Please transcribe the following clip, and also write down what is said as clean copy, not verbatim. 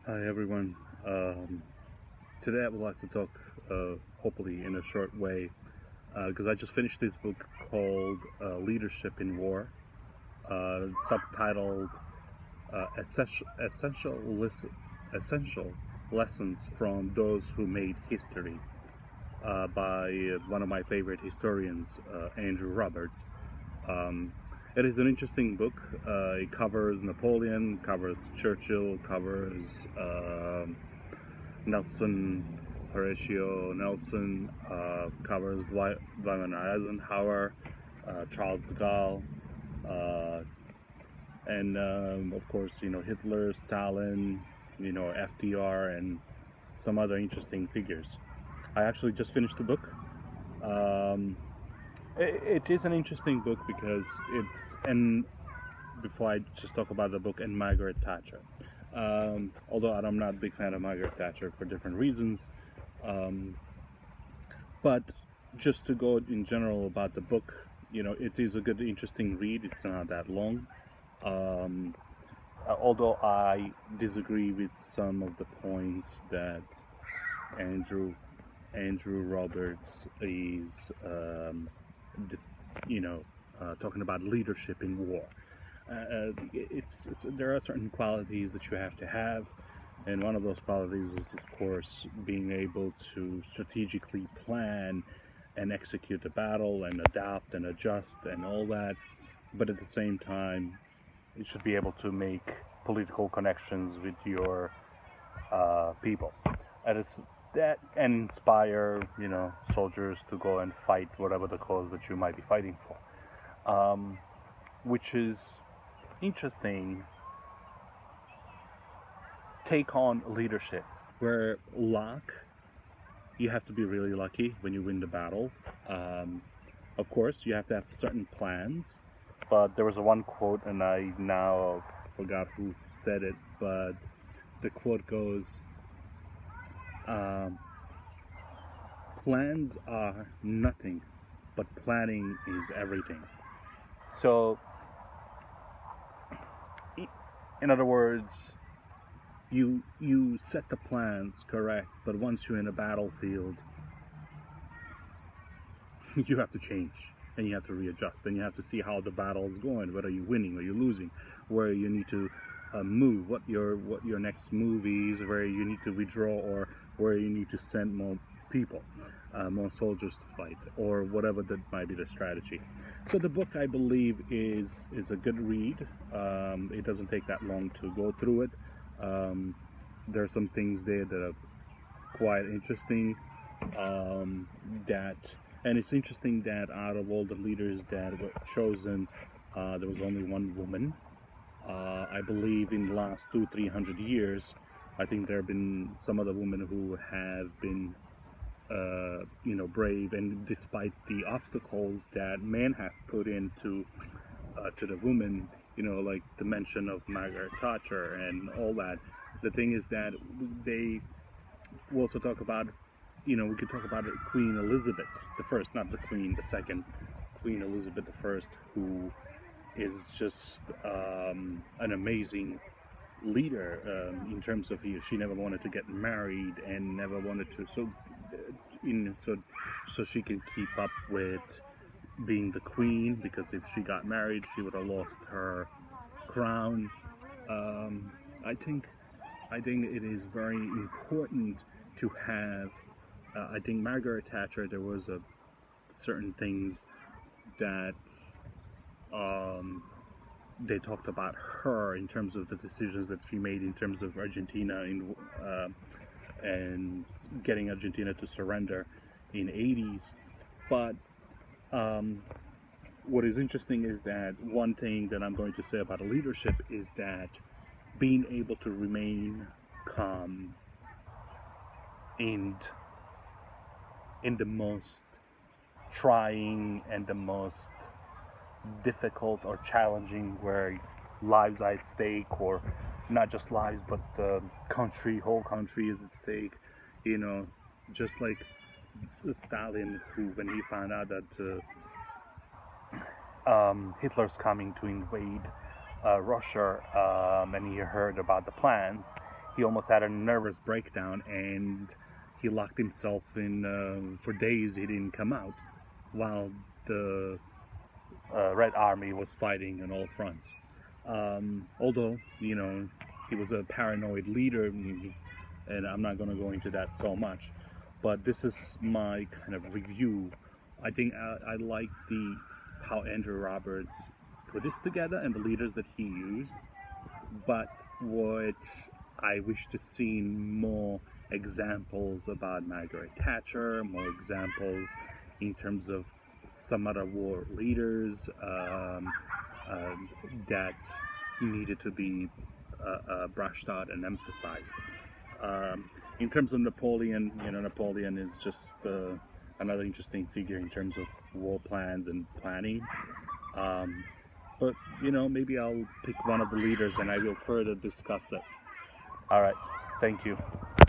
Hi everyone. Today I would like to talk, hopefully in a short way, because I just finished this book called Leadership in War, subtitled Essential Lessons from Those Who Made History, by one of my favorite historians, Andrew Roberts. Um, it is an interesting book. It covers Napoleon, covers Churchill, covers Nelson, Horatio Nelson, covers Dwight Eisenhower, Charles de Gaulle, uh, and of course, Hitler, Stalin, FDR, and some other interesting figures. I actually just finished the book. Um, it is an interesting book because and before I just talk about the book, and Margaret Thatcher. Although I'm not a big fan of Margaret Thatcher for different reasons, um, but just to go in general about the book, it is a good, interesting read. It's not that long. Um, Although I disagree with some of the points that Andrew Andrew Roberts is dis, talking about leadership in war. There are certain qualities that you have to have, and one of those qualities is, of course, being able to strategically plan and execute a battle and adapt and adjust and all that. But at the same time, you should be able to make political connections with your people. And it's that and inspire, soldiers to go and fight whatever the cause that you might be fighting for, which is interesting take on leadership, where luck, you have to be really lucky when you win the battle. Of course, you have to have certain plans, but there was one quote, and I now forgot who said it, but the quote goes, um, plans are nothing, but planning is everything. So, in other words, you set the plans correct, but once you're in a battlefield, you have to change and you have to readjust and you have to see how the battle is going, whether you're winning or you're losing, where you need to move, what your next move is, where you need to withdraw, or where you need to send more people, more soldiers to fight, or whatever that might be the strategy. So the book, I believe, is a good read. It doesn't take that long to go through it. There are some things there that are quite interesting. That And it's interesting that out of all the leaders that were chosen, there was only one woman. I believe in the last 200-300 years, I think there have been some other women who have been, brave, and despite the obstacles that men have put into to the women, like the mention of Margaret Thatcher and all that. The thing is that they also talk about, we could talk about Queen Elizabeth the First, not the Queen the Second, Queen Elizabeth the First, who is just an amazing leader, in terms of, she never wanted to get married and never wanted to, so she can keep up with being the queen, because if she got married, she would have lost her crown. Um, I think I think it is very important to have. I think Margaret Thatcher, there was a certain things that um, they talked about her in terms of the decisions that she made in terms of Argentina and getting Argentina to surrender in '80s. But um, what is interesting is that one thing that I'm going to say about leadership is that being able to remain calm and in the most trying and the most difficult or challenging, where lives are at stake, or not just lives, but whole country is at stake. You know, just like Stalin, who, when he found out that Hitler's coming to invade Russia, and he heard about the plans, he almost had a nervous breakdown, and he locked himself in for days. He didn't come out while the Red Army was fighting on all fronts. Although, you know, he was a paranoid leader, and I'm not going to go into that so much. But this is my kind of review. I think I like how Andrew Roberts put this together and the leaders that he used. But what I wish to see more examples about Margaret Thatcher, more examples in terms of some other war leaders that needed to be brushed out and emphasized. In terms of Napoleon, you know, Napoleon is just another interesting figure in terms of war plans and planning. But, you know, maybe I'll pick one of the leaders and I will further discuss it. All right. Thank you.